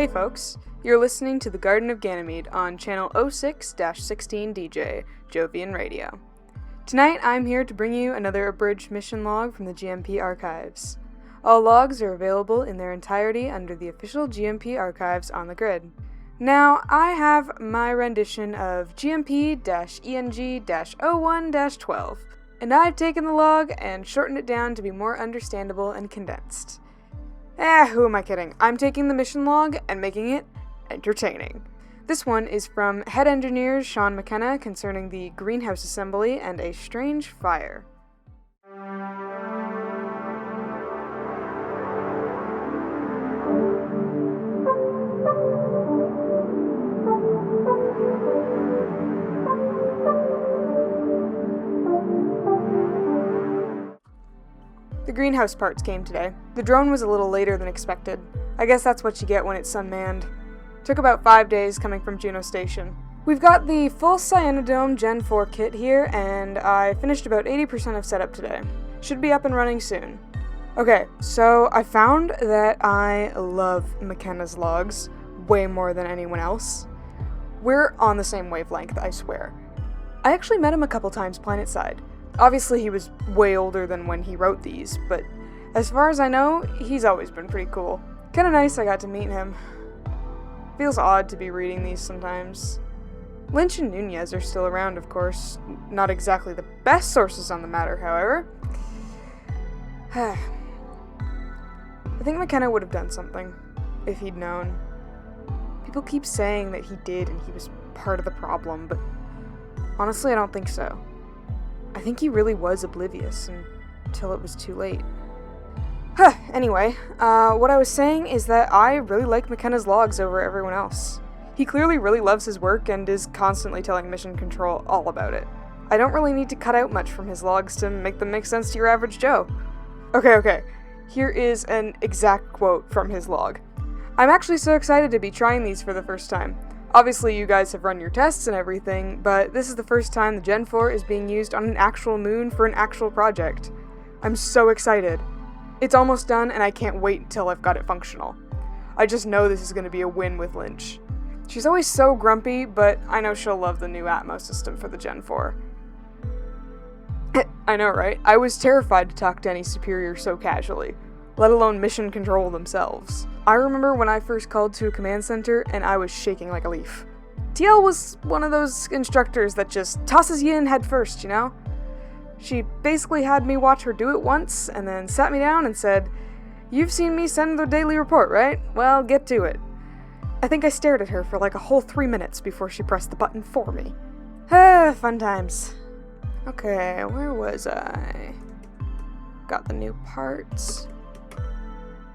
Hey folks, you're listening to the Garden of Ganymede on channel 06-16DJ, Jovian Radio. Tonight I'm here to bring you another abridged mission log from the GMP archives. All logs are available in their entirety under the official GMP archives on the grid. Now, I have my rendition of GMP-ENG-01-12, and I've taken the log and shortened it down to be more understandable and condensed. Who am I kidding? I'm taking the mission log and making it entertaining. This one is from Head Engineer Sean McKenna concerning the greenhouse assembly and a strange fire. The greenhouse parts came today. The drone was a little later than expected. I guess that's what you get when it's unmanned. Took about 5 days coming from Juno Station. We've got the full Cyanodome Gen 4 kit here, and I finished about 80% of setup today. Should be up and running soon. Okay, so I found that I love McKenna's logs way more than anyone else. We're on the same wavelength, I swear. I actually met him a couple times planetside. Obviously, he was way older than when he wrote these, but as far as I know, he's always been pretty cool. Kinda nice I got to meet him. Feels odd to be reading these sometimes. Lynch and Nunez are still around, of course. Not exactly the best sources on the matter, however. I think McKenna would have done something, if he'd known. People keep saying that he did and he was part of the problem, but honestly, I don't think so. I think he really was oblivious until it was too late. Anyway, what I was saying is that I really like McKenna's logs over everyone else. He clearly really loves his work and is constantly telling Mission Control all about it. I don't really need to cut out much from his logs to make them make sense to your average Joe. Okay. Here is an exact quote from his log. I'm actually so excited to be trying these for the first time. Obviously, you guys have run your tests and everything, but this is the first time the Gen 4 is being used on an actual moon for an actual project. I'm so excited. It's almost done, and I can't wait until I've got it functional. I just know this is going to be a win with Lynch. She's always so grumpy, but I know she'll love the new Atmos system for the Gen 4. I know, right? I was terrified to talk to any superior so casually, let alone Mission Control themselves. I remember when I first called to a command center and I was shaking like a leaf. TL was one of those instructors that just tosses you in head first, you know? She basically had me watch her do it once and then sat me down and said, "You've seen me send the daily report, right? Well, get to it." I think I stared at her for like a whole 3 minutes before she pressed the button for me. Fun times. Okay, where was I? Got the new parts.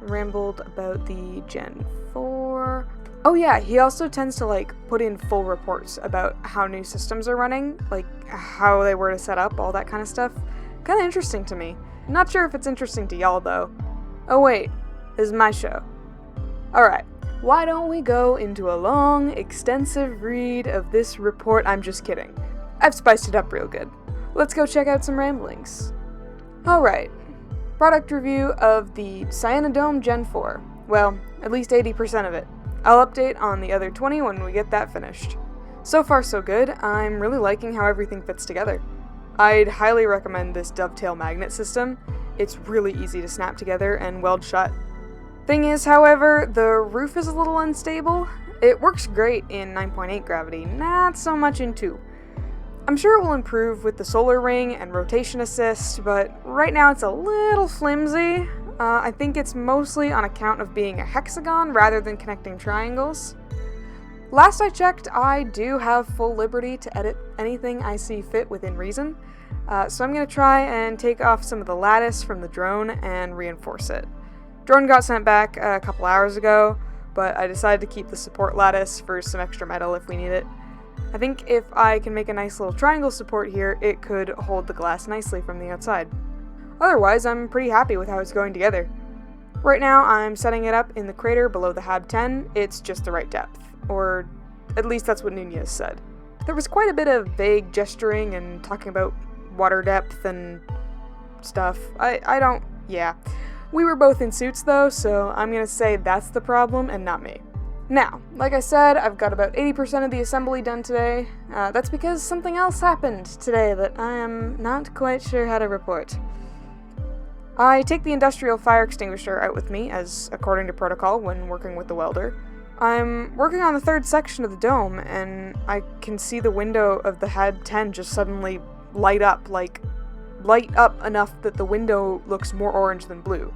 Rambled about the Gen 4. Oh yeah, he also tends to put in full reports about how new systems are running, like how they were to set up, all that kind of stuff. Kinda interesting to me. Not sure if it's interesting to y'all though. Oh wait, this is my show. Alright, why don't we go into a long, extensive read of this report? I'm just kidding. I've spiced it up real good. Let's go check out some ramblings. Alright. Product review of the Cyanodome Gen 4. Well, at least 80% of it. I'll update on the other 20 when we get that finished. So far so good, I'm really liking how everything fits together. I'd highly recommend this dovetail magnet system. It's really easy to snap together and weld shut. Thing is, however, the roof is a little unstable. It works great in 9.8 gravity, not so much in 2. I'm sure it will improve with the solar ring and rotation assist, but right now it's a little flimsy. I think it's mostly on account of being a hexagon rather than connecting triangles. Last I checked, I do have full liberty to edit anything I see fit within reason, so I'm going to try and take off some of the lattice from the drone and reinforce it. Drone got sent back a couple hours ago, but I decided to keep the support lattice for some extra metal if we need it. I think if I can make a nice little triangle support here, it could hold the glass nicely from the outside. Otherwise, I'm pretty happy with how it's going together. Right now, I'm setting it up in the crater below the HAB 10. It's just the right depth, or at least that's what Nunez said. There was quite a bit of vague gesturing and talking about water depth and stuff. Yeah. We were both in suits though, so I'm gonna say that's the problem and not me. Now, like I said, I've got about 80% of the assembly done today. That's because something else happened today that I am not quite sure how to report. I take the industrial fire extinguisher out with me, as according to protocol when working with the welder. I'm working on the third section of the dome, and I can see the window of the HAD 10 just suddenly light up enough that the window looks more orange than blue.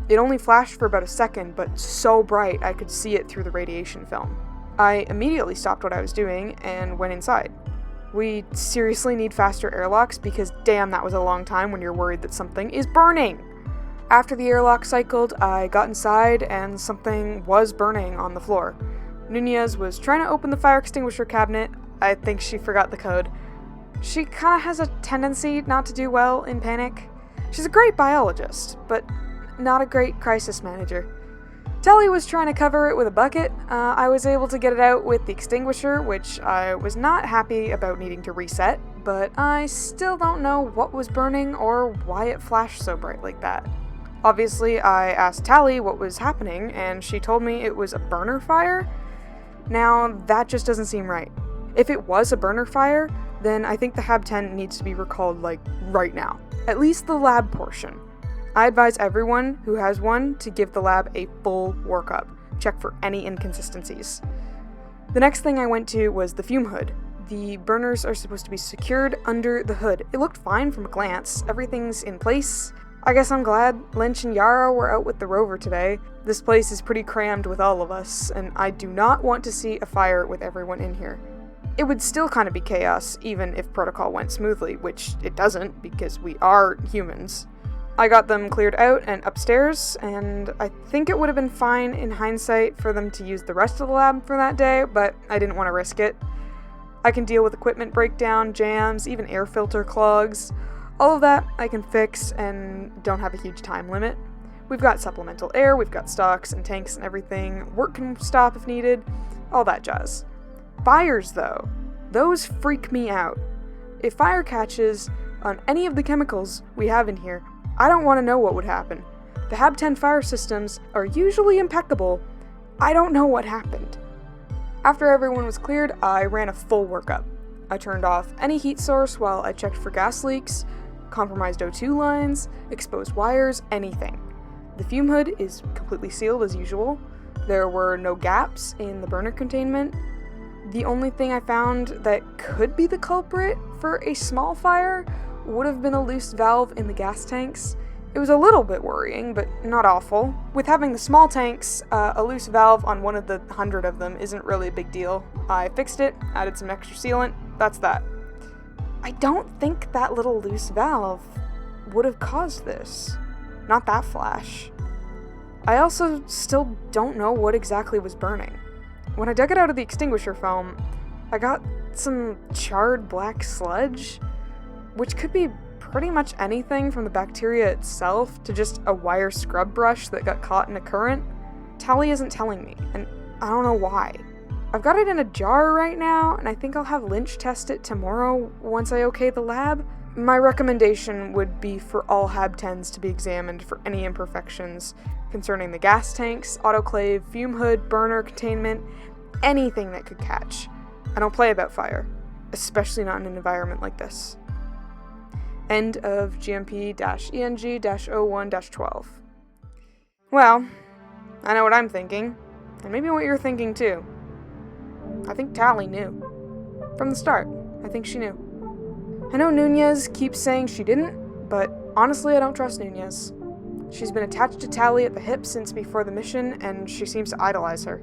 It only flashed for about a second, but so bright I could see it through the radiation film. I immediately stopped what I was doing and went inside. We seriously need faster airlocks because damn, that was a long time when you're worried that something is burning! After the airlock cycled, I got inside and something was burning on the floor. Nunez was trying to open the fire extinguisher cabinet. I think she forgot the code. She kinda has a tendency not to do well in panic. She's a great biologist, but not a great crisis manager. Telly was trying to cover it with a bucket. I was able to get it out with the extinguisher, which I was not happy about needing to reset, but I still don't know what was burning or why it flashed so bright like that. Obviously, I asked Tally what was happening, and she told me it was a burner fire. Now, that just doesn't seem right. If it was a burner fire, then I think the HAB 10 needs to be recalled, right now. At least the lab portion. I advise everyone who has one to give the lab a full workup, check for any inconsistencies. The next thing I went to was the fume hood. The burners are supposed to be secured under the hood. It looked fine from a glance, everything's in place. I guess I'm glad Lynch and Yara were out with the rover today. This place is pretty crammed with all of us, and I do not want to see a fire with everyone in here. It would still kind of be chaos, even if protocol went smoothly, which it doesn't, because we are humans. I got them cleared out and upstairs, and I think it would have been fine in hindsight for them to use the rest of the lab for that day, but I didn't want to risk it. I can deal with equipment breakdown, jams, even air filter clogs. All of that I can fix and don't have a huge time limit. We've got supplemental air, we've got stocks and tanks and everything. Work can stop if needed, all that jazz. Fires, though, those freak me out. If fire catches on any of the chemicals we have in here, I don't want to know what would happen. The HAB 10 fire systems are usually impeccable. I don't know what happened. After everyone was cleared, I ran a full workup. I turned off any heat source while I checked for gas leaks, compromised O2 lines, exposed wires, anything. The fume hood is completely sealed as usual. There were no gaps in the burner containment. The only thing I found that could be the culprit for a small fire would have been a loose valve in the gas tanks. It was a little bit worrying, but not awful. With having the small tanks, a loose valve on one of the 100 of them isn't really a big deal. I fixed it, added some extra sealant, that's that. I don't think that little loose valve would have caused this. Not that flash. I also still don't know what exactly was burning. When I dug it out of the extinguisher foam, I got some charred black sludge, which could be pretty much anything from the bacteria itself to just a wire scrub brush that got caught in a current. Tally isn't telling me, and I don't know why. I've got it in a jar right now, and I think I'll have Lynch test it tomorrow once I okay the lab. My recommendation would be for all HAB 10s to be examined for any imperfections concerning the gas tanks, autoclave, fume hood, burner containment, anything that could catch. I don't play about fire, especially not in an environment like this. End of GMP-ENG-01-12. Well, I know what I'm thinking, and maybe what you're thinking too. I think Tally knew. From the start, I think she knew. I know Nunez keeps saying she didn't, but honestly I don't trust Nunez. She's been attached to Tally at the hip since before the mission, and she seems to idolize her.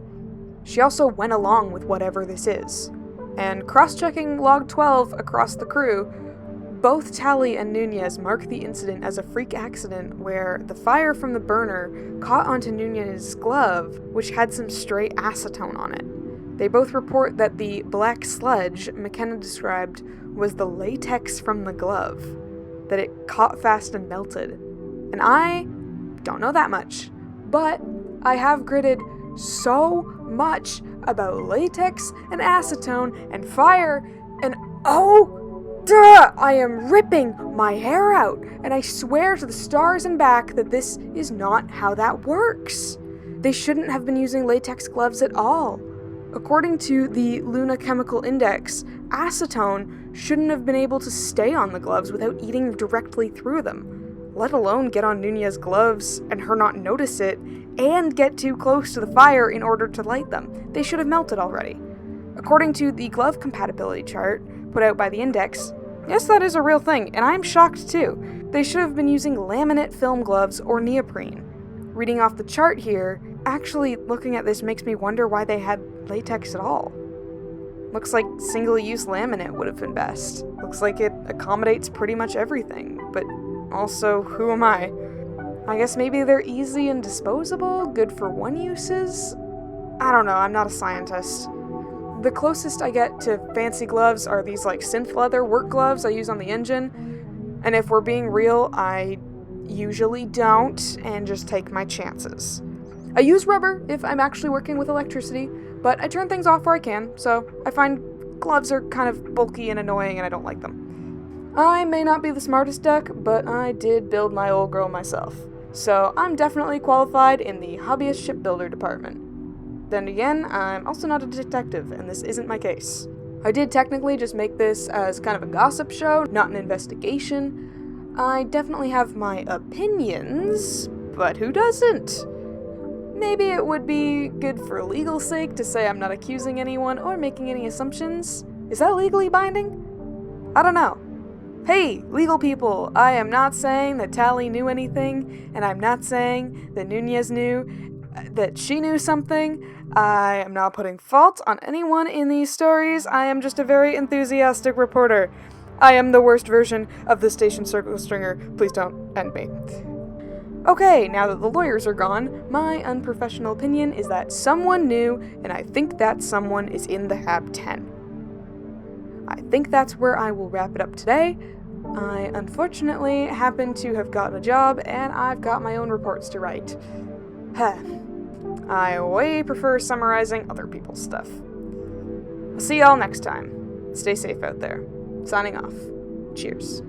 She also went along with whatever this is. And cross-checking log 12 across the crew, both Tally and Nunez mark the incident as a freak accident where the fire from the burner caught onto Nunez's glove, which had some stray acetone on it. They both report that the black sludge McKenna described was the latex from the glove, that it caught fast and melted. And I don't know that much, but I have gritted so much about latex and acetone and fire, and I am ripping my hair out, and I swear to the stars and back that this is not how that works. They shouldn't have been using latex gloves at all. According to the Luna Chemical Index, acetone shouldn't have been able to stay on the gloves without eating directly through them, let alone get on Nunez's gloves and her not notice it, and get too close to the fire in order to light them. They should have melted already. According to the glove compatibility chart put out by the Index, yes, that is a real thing, and I'm shocked too. They should have been using laminate film gloves or neoprene. Reading off the chart here, actually looking at this makes me wonder why they had latex at all. Looks like single-use laminate would have been best. Looks like it accommodates pretty much everything, but also, who am I? I guess maybe they're easy and disposable, good for one uses? I don't know, I'm not a scientist. The closest I get to fancy gloves are these like synth leather work gloves I use on the engine, and if we're being real, I usually don't, and just take my chances. I use rubber if I'm actually working with electricity, but I turn things off where I can, so I find gloves are kind of bulky and annoying and I don't like them. I may not be the smartest duck, but I did build my old girl myself, so I'm definitely qualified in the hobbyist shipbuilder department. Then again, I'm also not a detective, and this isn't my case. I did technically just make this as kind of a gossip show, not an investigation. I definitely have my opinions, but who doesn't? Maybe it would be good for legal sake to say I'm not accusing anyone or making any assumptions. Is that legally binding? I don't know. Hey, legal people, I am not saying that Tally knew anything, and I'm not saying that Nunez knew that she knew something. I am not putting fault on anyone in these stories. I am just a very enthusiastic reporter. I am the worst version of the station circle stringer. Please don't end me. Okay, now that the lawyers are gone, my unprofessional opinion is that someone knew, and I think that someone is in the Hab 10. I think that's where I will wrap it up today. I unfortunately happen to have gotten a job, and I've got my own reports to write. I way prefer summarizing other people's stuff. I'll see y'all next time. Stay safe out there. Signing off. Cheers.